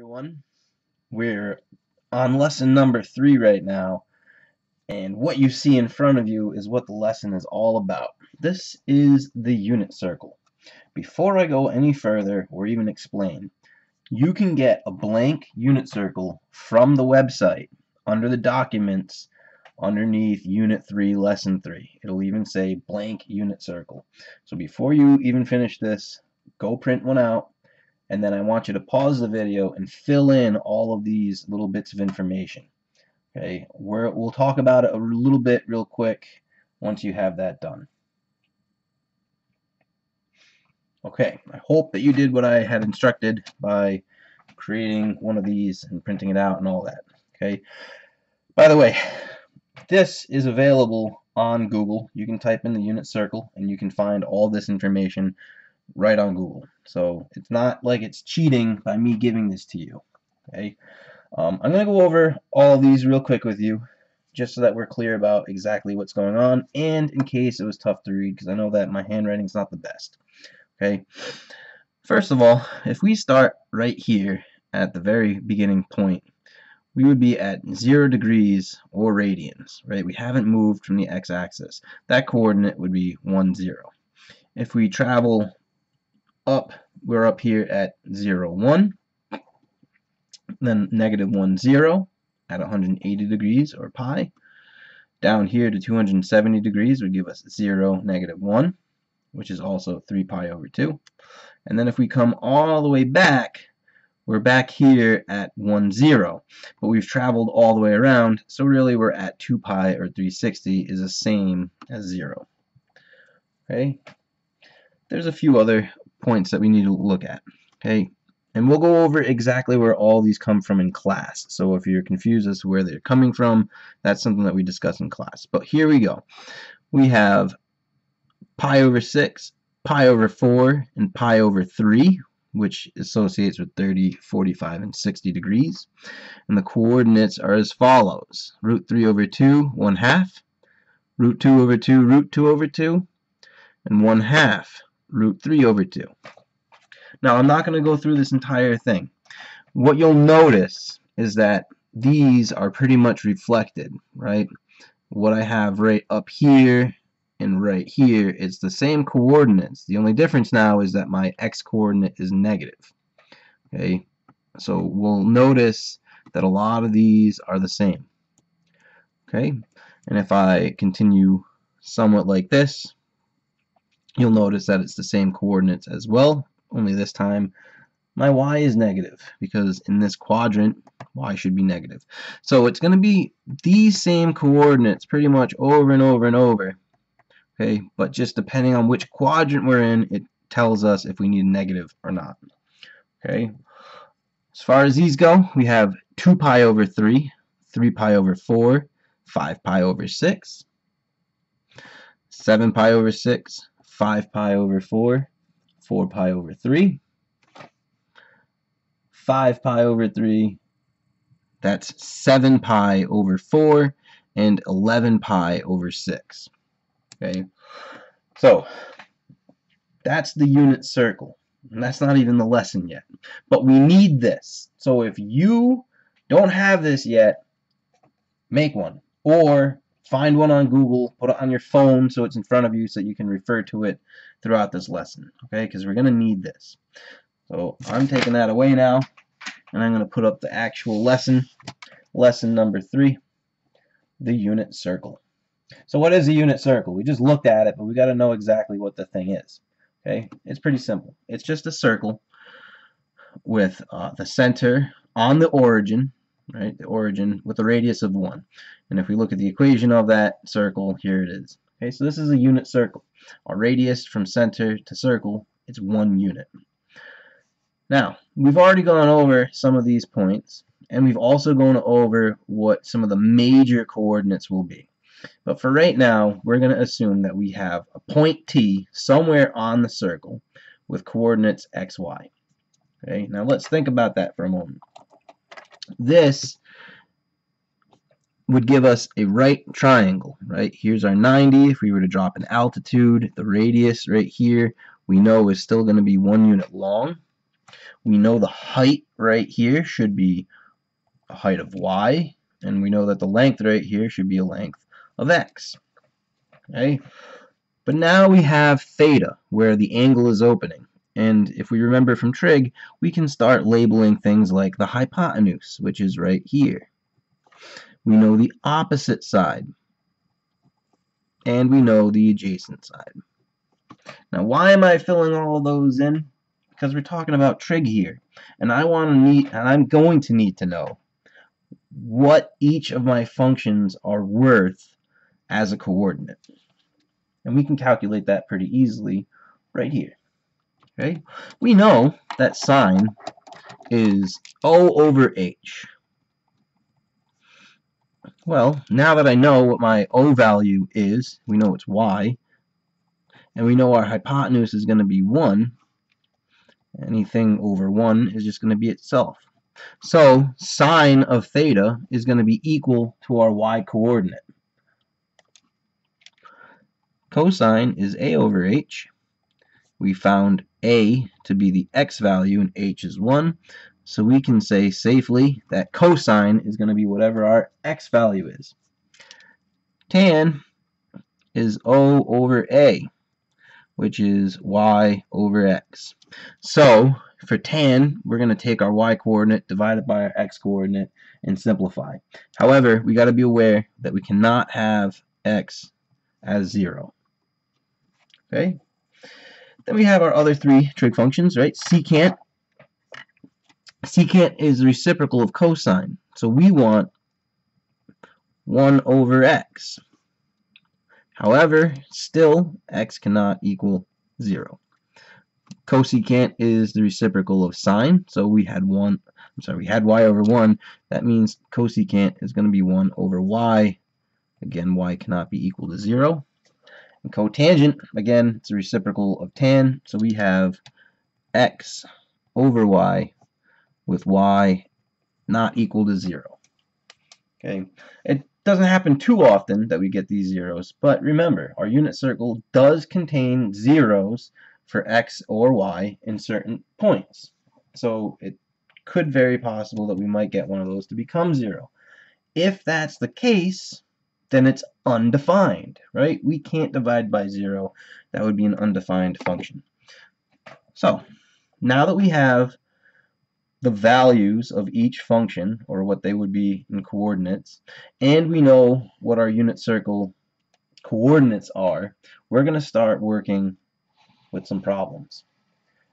everyone. We're on lesson number 3 right now, and what you see in front of you is what the lesson is all about. This is the unit circle. Before I go any further or even explain, you can get a blank unit circle from the website under the documents underneath Unit 3, Lesson 3. It'll even say blank unit circle. So before you even finish this, go print one out. And then I want you to pause the video and fill in all of these little bits of information. Okay, we'll talk about it a little bit real quick once you have that done. Okay, I hope that you did what I had instructed by creating one of these and printing it out and all that. Okay, by the way, this is available on Google. You can type in the unit circle and you can find all this information right on Google. So it's not like it's cheating by me giving this to you. Okay, I'm going to go over all of these real quick with you just so that we're clear about exactly what's going on, and in case it was tough to read, because I know that my handwriting's not the best. Okay, first of all, if we start right here at the very beginning point, we would be at 0 degrees or radians, right? We haven't moved from the x-axis. That coordinate would be 1, 0. If we travel up, we're up here at 0, 1, then negative 1, 0 at 180 degrees or pi. Down here to 270 degrees would give us 0, negative 1, which is also 3 pi over 2. And then if we come all the way back, we're back here at 1, 0, but we've traveled all the way around, so really we're at 2 pi or 360 is the same as 0. Okay, there's a few other points that we need to look at. Okay, and we'll go over exactly where all these come from in class. So if you're confused as to where they're coming from, that's something that we discuss in class. But here we go. We have pi over 6, pi over 4, and pi over 3, which associates with 30, 45, and 60 degrees. And the coordinates are as follows. Root 3 over 2, 1/2. Root 2 over 2, root 2 over 2. And 1/2, root 3 over 2. Now, I'm not going to go through this entire thing. What you'll notice is that these are pretty much reflected, right? What I have right up here and right here, it's the same coordinates. The only difference now is that my x-coordinate is negative. Okay, so we'll notice that a lot of these are the same. Okay, and if I continue somewhat like this, you'll notice that it's the same coordinates as well, only this time my y is negative, because in this quadrant y should be negative. So it's going to be these same coordinates pretty much over and over and over. Okay, but just depending on which quadrant we're in, it tells us if we need a negative or not. Okay, as far as these go, we have 2 pi over 3, 3 pi over 4, 5 pi over 6, 7 pi over 6, 5 pi over 4, 4 pi over 3, 5 pi over 3, that's 7 pi over 4, and 11 pi over 6. Okay, so that's the unit circle, and that's not even the lesson yet, but we need this. So if you don't have this yet, make one, or find one on Google, put it on your phone so it's in front of you so you can refer to it throughout this lesson, okay, because we're going to need this. So I'm taking that away now, and I'm going to put up the actual lesson number 3, the unit circle. So what is a unit circle? We just looked at it, but we got to know exactly what the thing is. Okay, it's pretty simple. It's just a circle with the center on the origin, right? The origin with a radius of 1. And if we look at the equation of that circle, here it is. Okay, so this is a unit circle. Our radius from center to circle, it's 1 unit. Now, we've already gone over some of these points, and we've also gone over what some of the major coordinates will be. But for right now, we're going to assume that we have a point T somewhere on the circle with coordinates x, y. Okay, now let's think about that for a moment. This would give us a right triangle, right? Here's our 90. If we were to drop an altitude, the radius right here, we know is still going to be 1 unit long. We know the height right here should be a height of y, and we know that the length right here should be a length of x. Okay? But now we have theta, where the angle is opening. And if we remember from trig, we can start labeling things like the hypotenuse, which is right here. We know the opposite side, and we know the adjacent side. Now, why am I filling all of those in? Because we're talking about trig here, and I'm going to need to know what each of my functions are worth as a coordinate. And we can calculate that pretty easily right here. Okay? We know that sine is O over H. Well, now that I know what my O value is, we know it's y, and we know our hypotenuse is going to be 1, anything over 1 is just going to be itself. So sine of theta is going to be equal to our y coordinate. Cosine is a over h. We found a to be the x value and h is 1. So we can say safely that cosine is going to be whatever our x value is. Tan is O over A, which is y over x. So for tan, we're going to take our y coordinate divided by our x coordinate and simplify. However, we got to be aware that we cannot have x as 0. Okay? Then we have our other three trig functions, right? Secant. Secant is the reciprocal of cosine. So we want 1 over x. However, still, x cannot equal 0. Cosecant is the reciprocal of sine. So we had y over 1. That means cosecant is going to be 1 over y. Again, y cannot be equal to 0. And cotangent, again, it's a reciprocal of tan. So we have x over y with y not equal to 0. Okay, it doesn't happen too often that we get these zeros, but remember, our unit circle does contain zeros for x or y in certain points. So it could very possible that we might get one of those to become 0. If that's the case, then it's undefined, right? We can't divide by 0. That would be an undefined function. So now that we have the values of each function, or what they would be in coordinates, and we know what our unit circle coordinates are, we're going to start working with some problems.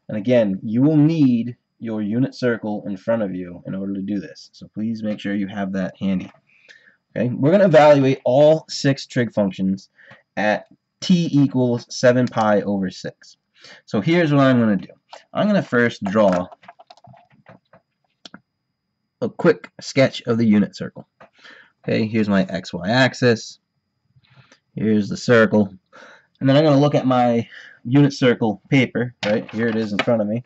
And again, you will need your unit circle in front of you in order to do this. So please make sure you have that handy. Okay, we're going to evaluate all 6 trig functions at t equals 7 pi over 6. So here's what I'm going to do. I'm going to first draw a quick sketch of the unit circle. Okay, here's my xy axis. Here's the circle. And then I'm going to look at my unit circle paper, right? Here it is in front of me.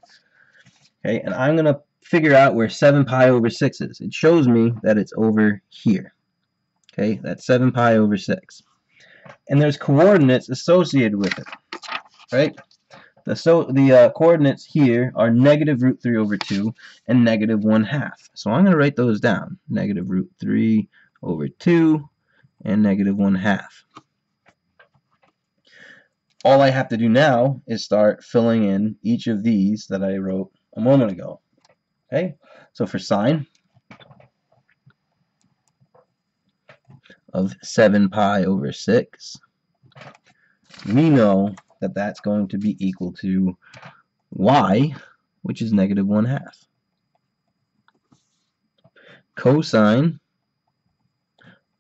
Okay, and I'm going to figure out where 7 pi over 6 is. It shows me that it's over here. Okay, that's 7 pi over 6. And there's coordinates associated with it, right? The coordinates here are negative root 3 over 2 and negative 1/2. So I'm going to write those down. Negative root 3 over 2 and negative 1/2. All I have to do now is start filling in each of these that I wrote a moment ago. Okay, so for sine of 7 pi over 6, we know that that's going to be equal to y, which is negative 1/2. Cosine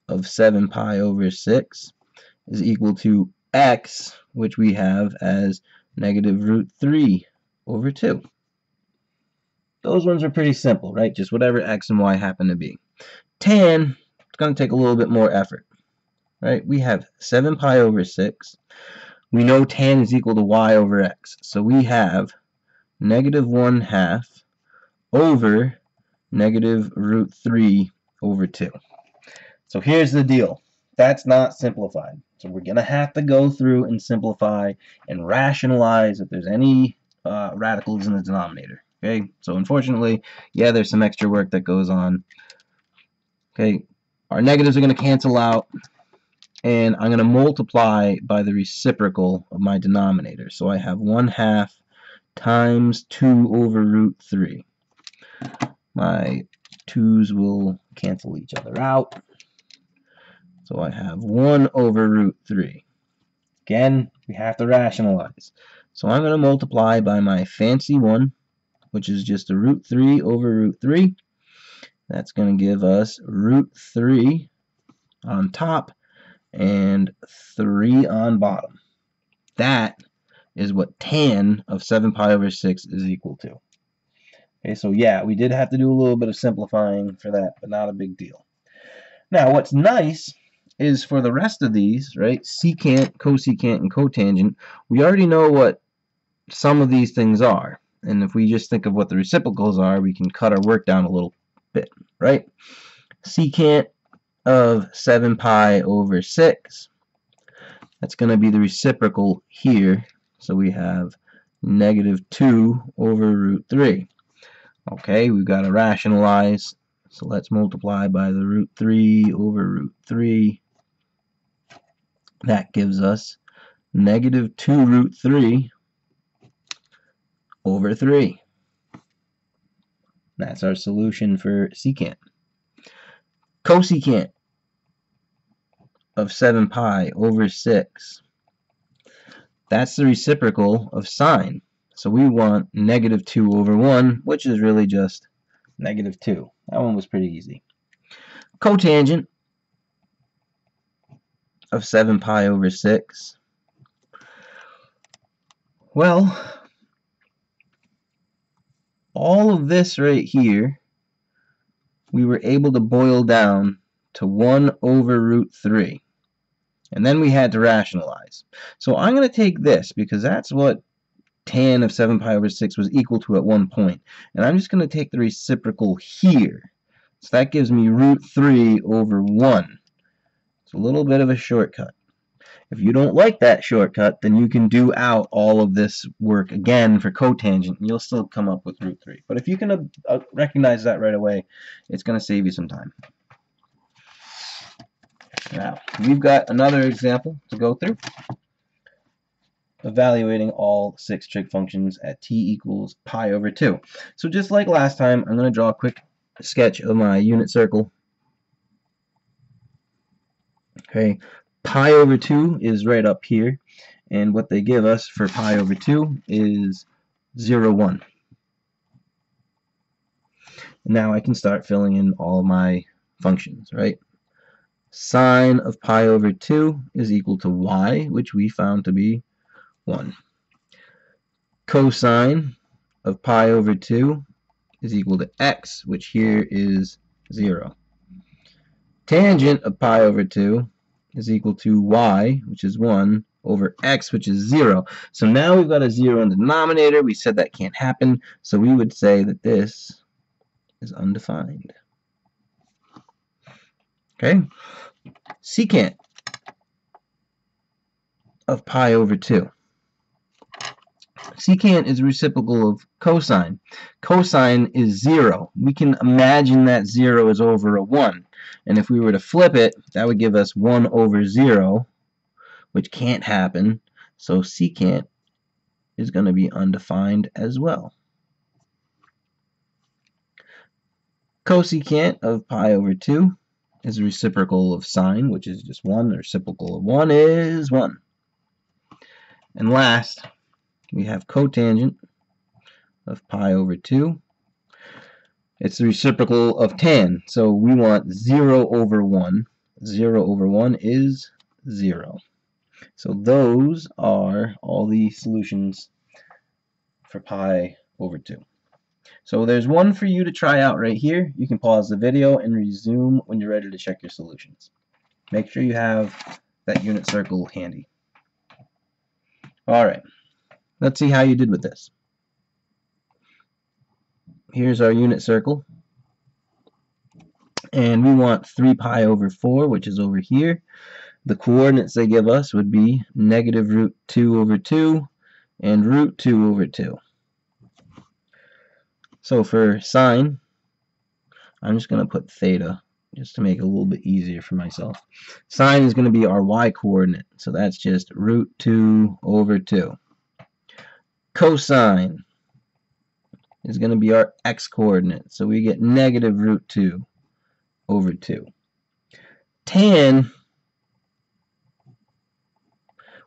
of 7 pi over 6 is equal to x, which we have as negative root 3 over 2. Those ones are pretty simple, right? Just whatever x and y happen to be. Tan, it's going to take a little bit more effort, right? We have 7 pi over 6. We know tan is equal to y over x. So we have negative 1/2 over negative root 3 over 2. So here's the deal. That's not simplified. So we're going to have to go through and simplify and rationalize if there's any radicals in the denominator. Okay, so unfortunately, yeah, there's some extra work that goes on. Okay, our negatives are going to cancel out, and I'm going to multiply by the reciprocal of my denominator. So I have 1/2 times 2 over root 3. My 2's will cancel each other out. So I have 1 over root 3. Again, we have to rationalize. So I'm going to multiply by my fancy one, which is just a root 3 over root 3. That's going to give us root 3 on top and 3 on bottom. That is what tan of 7 pi over 6 is equal to. Okay, so yeah, we did have to do a little bit of simplifying for that, but not a big deal. Now, what's nice is for the rest of these, right, secant, cosecant, and cotangent, we already know what some of these things are. And if we just think of what the reciprocals are, we can cut our work down a little bit, right? Secant of 7 pi over 6, that's going to be the reciprocal here. So we have -2 over root 3. Okay, we've got to rationalize. So let's multiply by the root 3 over root 3. That gives us -2 root 3 over 3. That's our solution for secant. Cosecant of 7 pi over 6. That's the reciprocal of sine. So we want -2 over 1, which is really just -2. That one was pretty easy. Cotangent of 7 pi over 6. Well, all of this right here, we were able to boil down to 1 over root 3. And then we had to rationalize. So I'm going to take this because that's what tan of 7 pi over 6 was equal to at one point. And I'm just going to take the reciprocal here. So that gives me root 3 over 1. It's a little bit of a shortcut. If you don't like that shortcut, then you can do out all of this work again for cotangent, and you'll still come up with root 3. But if you can recognize that right away, it's going to save you some time. Now, we've got another example to go through, evaluating all 6 trig functions at t equals pi over 2. So just like last time, I'm going to draw a quick sketch of my unit circle. Okay, pi over 2 is right up here, and what they give us for pi over 2 is 0, 1. Now I can start filling in all of my functions, right? Sine of pi over 2 is equal to y, which we found to be 1. Cosine of pi over 2 is equal to x, which here is 0. Tangent of pi over 2 is equal to y, which is 1, over x, which is 0. So now we've got a 0 in the denominator. We said that can't happen, so we would say that this is undefined. Okay? Secant of pi over 2. Secant is reciprocal of cosine. Cosine is 0. We can imagine that 0 is over a 1. And if we were to flip it, that would give us 1 over 0, which can't happen. So secant is going to be undefined as well. Cosecant of pi over 2 is a reciprocal of sine, which is just 1. The reciprocal of 1 is 1. And last, we have cotangent of pi over 2. It's the reciprocal of tan, so we want 0 over 1. 0 over 1 is 0. So those are all the solutions for pi over 2. So there's one for you to try out right here. You can pause the video and resume when you're ready to check your solutions. Make sure you have that unit circle handy. Alright, let's see how you did with this. Here's our unit circle. And we want 3 pi over 4, which is over here. The coordinates they give us would be negative root 2 over 2 and root 2 over 2. So for sine, I'm just going to put theta just to make it a little bit easier for myself. Sine is going to be our y coordinate, so that's just root 2 over 2. Cosine is going to be our x coordinate, so we get negative root 2 over 2. Tan,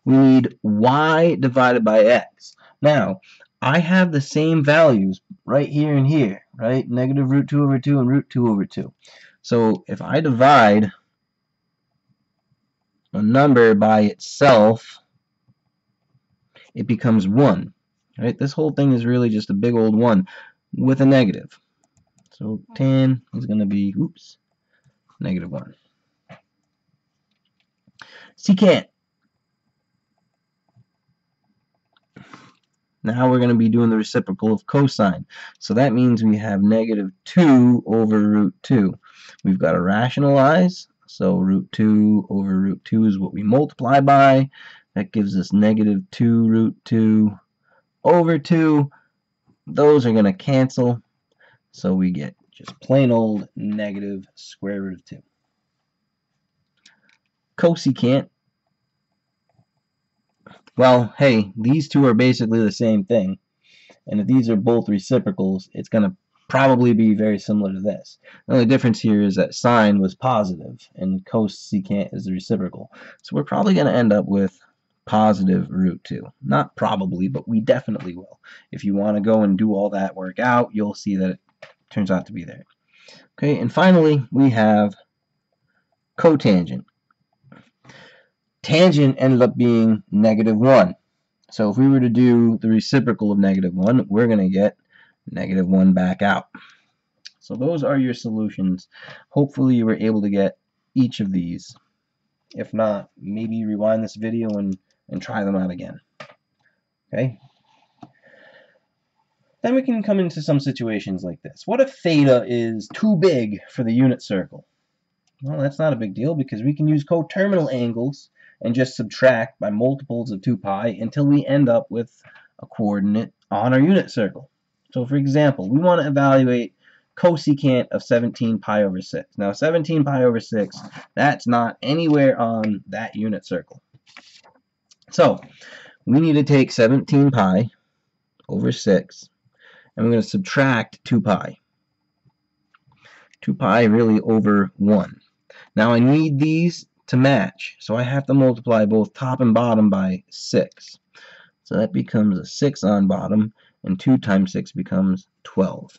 we need y divided by x. Now, I have the same values right here and here, right? Negative root 2 over 2 and root 2 over 2. So if I divide a number by itself, it becomes 1. Right? This whole thing is really just a big old 1 with a negative. So tan is going to be, oops, negative 1. Secant. Now we're going to be doing the reciprocal of cosine. So that means we have negative 2 over root 2. We've got to rationalize. So root 2 over root 2 is what we multiply by. That gives us negative 2 root 2 over 2. Those are going to cancel. So we get just plain old negative square root of 2. Cosecant. Well, hey, these two are basically the same thing. And if these are both reciprocals, it's going to probably be very similar to this. The only difference here is that sine was positive and cosecant is the reciprocal. So we're probably going to end up with positive root 2. Not probably, but we definitely will. If you want to go and do all that work out, you'll see that it turns out to be there. Okay, and finally we have cotangent. Tangent ended up being negative 1. So if we were to do the reciprocal of negative 1, we're going to get negative 1 back out. So those are your solutions. Hopefully you were able to get each of these. If not, maybe rewind this video and try them out again. Okay? Then we can come into some situations like this. What if theta is too big for the unit circle? Well, that's not a big deal because we can use coterminal angles and just subtract by multiples of 2 pi until we end up with a coordinate on our unit circle. So for example, we want to evaluate cosecant of 17 pi over 6. Now 17 pi over 6, that's not anywhere on that unit circle. So we need to take 17 pi over 6 and we're going to subtract 2 pi. 2 pi really over 1. Now I need these to match, so I have to multiply both top and bottom by 6. So that becomes a 6 on bottom, and 2 times 6 becomes 12.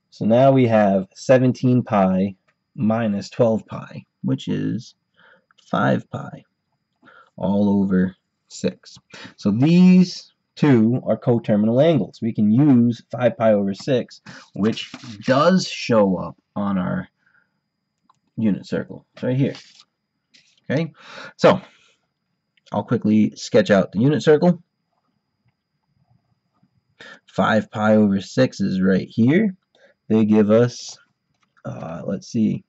So now we have 17 pi minus 12 pi, which is 5 pi, all over 6. So these two are coterminal angles. We can use 5 pi over 6, which does show up on our unit circle. It's right here. Okay, so I'll quickly sketch out the unit circle. 5 pi over 6 is right here. They give us, let's see,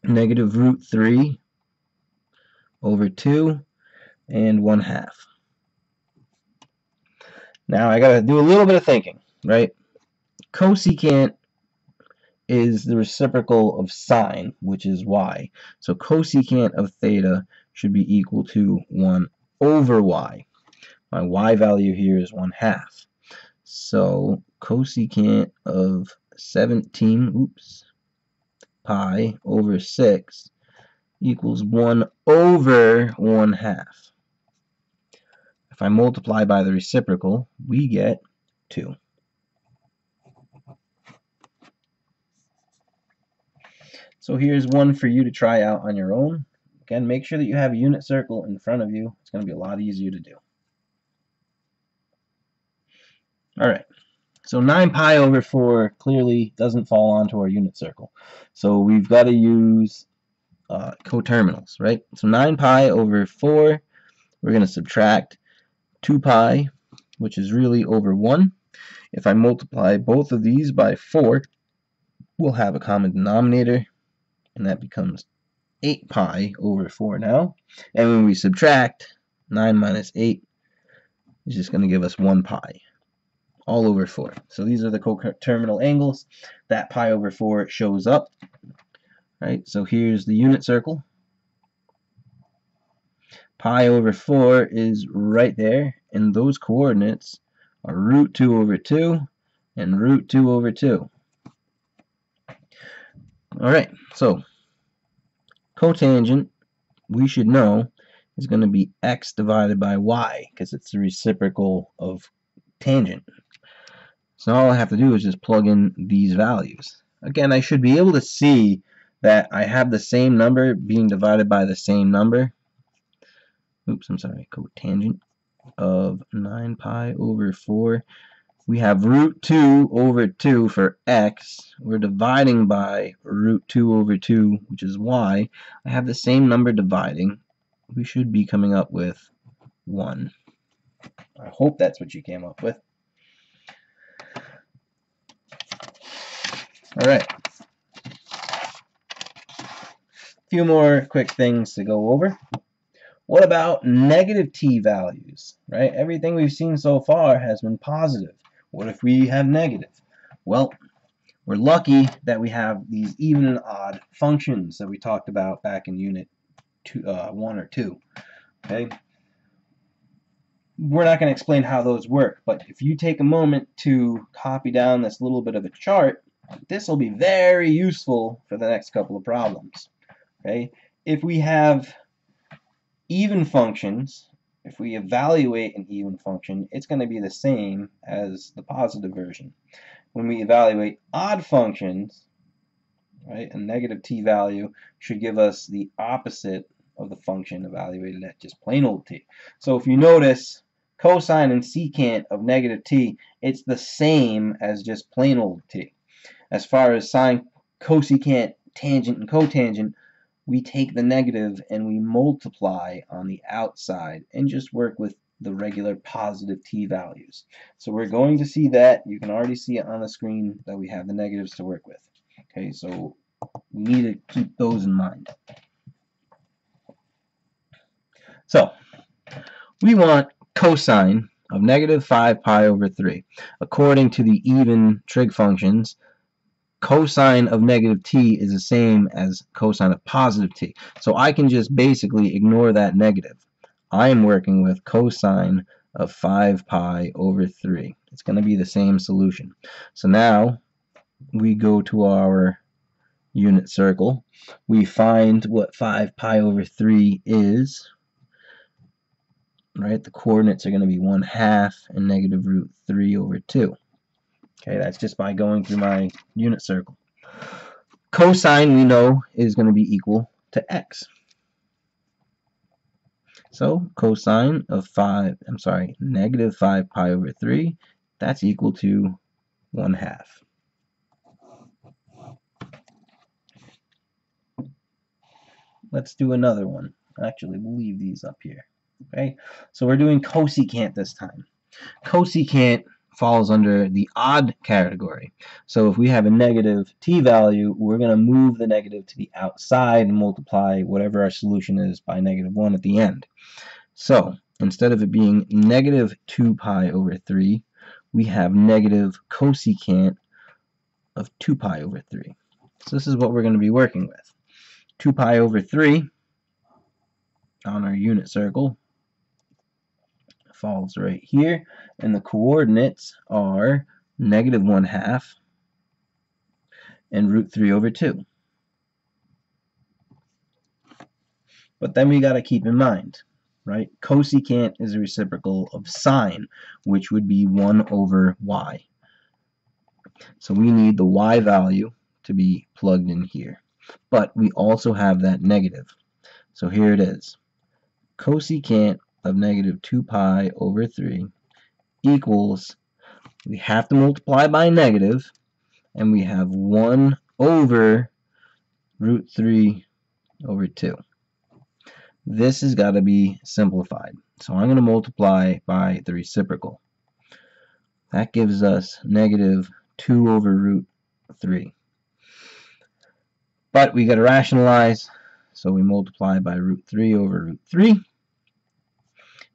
negative root 3 over 2 and 1/2. Now I gotta do a little bit of thinking, right? Cosecant is the reciprocal of sine, which is y. So cosecant of theta should be equal to 1 over y. My y value here is 1/2. So cosecant of 17 pi over 6 equals 1 over 1/2. If I multiply by the reciprocal, we get 2. So here's one for you to try out on your own. Again, make sure that you have a unit circle in front of you. It's going to be a lot easier to do. Alright, so 9 pi over 4 clearly doesn't fall onto our unit circle. So we've got to use coterminals, right? So 9 pi over 4, we're going to subtract 2 pi, which is really over 1. If I multiply both of these by 4, we'll have a common denominator, and that becomes 8 pi over 4 now. And when we subtract, 9 minus 8 is just going to give us 1 pi. all over 4. So these are the coterminal angles. That pi over 4 shows up. Right? So here's the unit circle. Pi over 4 is right there, and those coordinates are root 2 over 2 and root 2 over 2. Alright, so cotangent, we should know, is going to be x divided by y, because it's the reciprocal of tangent. So all I have to do is just plug in these values. Again, I should be able to see that I have the same number being divided by the same number. Oops, I'm sorry, cotangent of 9 pi over 4. We have root 2 over 2 for x. We're dividing by root 2 over 2, which is y. I have the same number dividing. We should be coming up with 1. I hope that's what you came up with. Alright. A few more quick things to go over. What about negative t values, right? Everything we've seen so far has been positive. What if we have negative? Well, we're lucky that we have these even and odd functions that we talked about back in unit 1 or 2. Okay? We're not going to explain how those work, but if you take a moment to copy down this little bit of a chart, this will be very useful for the next couple of problems. Okay? If we have even functions, if we evaluate an even function, it's going to be the same as the positive version. When we evaluate odd functions, right, a negative t value should give us the opposite of the function evaluated at just plain old t. So if you notice, cosine and secant of negative t, it's the same as just plain old t. As far as sine, cosecant, tangent, and cotangent, we take the negative and we multiply on the outside and just work with the regular positive t values. So we're going to see that. You can already see it on the screen that we have the negatives to work with. Okay, so we need to keep those in mind. So we want cosine of negative 5 pi over 3. According to the even trig functions, cosine of negative t is the same as cosine of positive t. So I can just basically ignore that negative. I am working with cosine of 5 pi over 3. It's going to be the same solution. So now we go to our unit circle. We find what 5 pi over 3 is. Right? The coordinates are going to be 1/2 and negative root 3 over 2. Okay, that's just by going through my unit circle. Cosine, we know, is going to be equal to x. So cosine of negative 5 pi over 3, that's equal to 1/2. Let's do another one. Actually, we'll leave these up here. Okay, so we're doing cosecant this time. Cosecant falls under the odd category. So if we have a negative t value, we're going to move the negative to the outside and multiply whatever our solution is by negative 1 at the end. So instead of it being negative 2 pi over 3, we have negative cosecant of 2 pi over 3. So this is what we're going to be working with. 2 pi over 3 on our unit circle falls right here, and the coordinates are negative 1/2 and root 3 over 2. But then we got to keep in mind, right, cosecant is a reciprocal of sine, which would be 1 over y. So we need the y value to be plugged in here. But we also have that negative. So here it is. Cosecant of negative 2 pi over 3 equals, we have to multiply by negative, and we have 1 over root 3 over 2. This has got to be simplified. So I'm going to multiply by the reciprocal. That gives us negative 2 over root 3. But we got to rationalize, so we multiply by root 3 over root 3.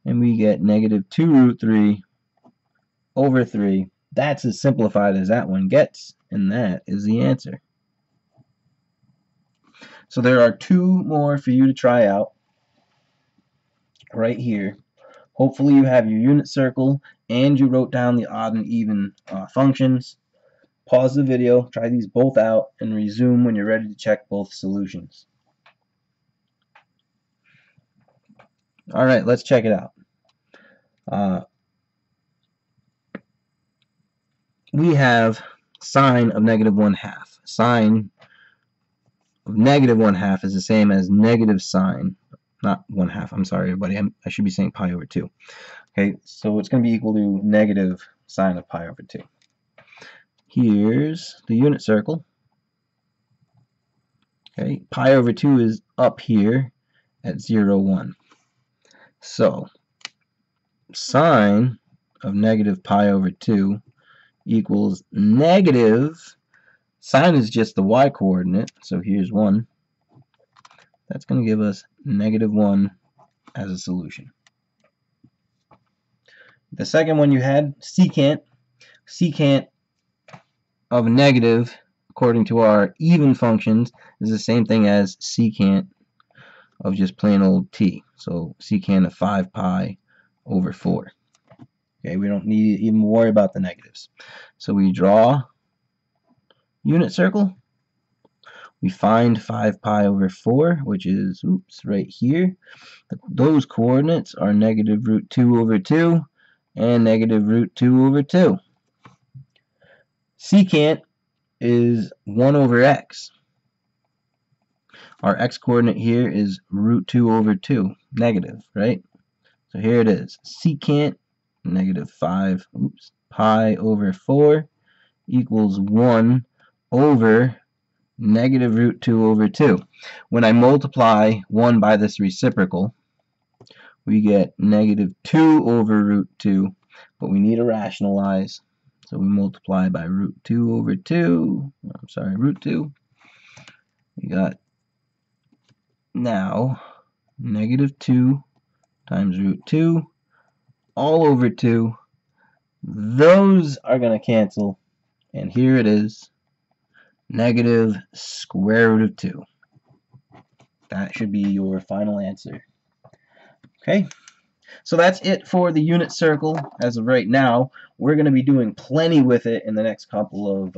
And we get negative 2 root 3 over 3, That's as simplified as that one gets, and that is the answer. So there are 2 more for you to try out right here. Hopefully you have your unit circle and you wrote down the odd and even functions. Pause the video, try these both out, and resume when you're ready to check both solutions. Alright, let's check it out. We have sine of -1/2. Sine of -1/2 is the same as negative sine, not 1/2, I'm sorry everybody, I should be saying pi over 2. Okay, so it's going to be equal to negative sine of pi over 2. Here's the unit circle. Okay, pi over 2 is up here at 0, 1. So sine of negative pi over 2 equals negative, sine is just the y coordinate, so here's 1. That's going to give us -1 as a solution. The second one you had, secant. Secant of negative, according to our even functions, is the same thing as secant of just plain old t. So secant of 5 pi over 4. Okay, we don't need to even worry about the negatives. So we draw unit circle. We find 5 pi over 4, which is, right here. Those coordinates are -√2 over 2 and -√2 over 2. Secant is 1 over x. Our x coordinate here is √2 over 2, negative, right? So here it is. Secant -5 pi over 4 equals 1 over -√2 over 2. When I multiply 1 by this reciprocal, we get -2 over √2, but we need to rationalize. So we multiply by √2 over 2. I'm sorry, √2. We got now -2 times √2 all over 2. Those are going to cancel, and here it is, -√2. That should be your final answer. Okay, so that's it for the unit circle as of right now. We're going to be doing plenty with it in the next couple of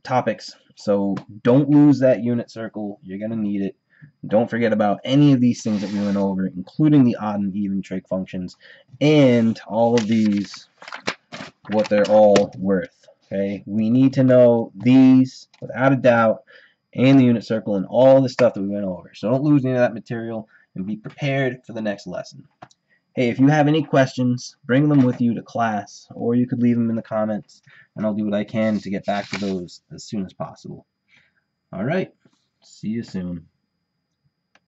topics, so don't lose that unit circle. You're going to need it. Don't forget about any of these things that we went over, including the odd and even trig functions and all of these, what they're all worth. Okay, we need to know these without a doubt, and the unit circle and all the stuff that we went over. So don't lose any of that material and be prepared for the next lesson. Hey, if you have any questions, bring them with you to class, or you could leave them in the comments, and I'll do what I can to get back to those as soon as possible. All right, see you soon.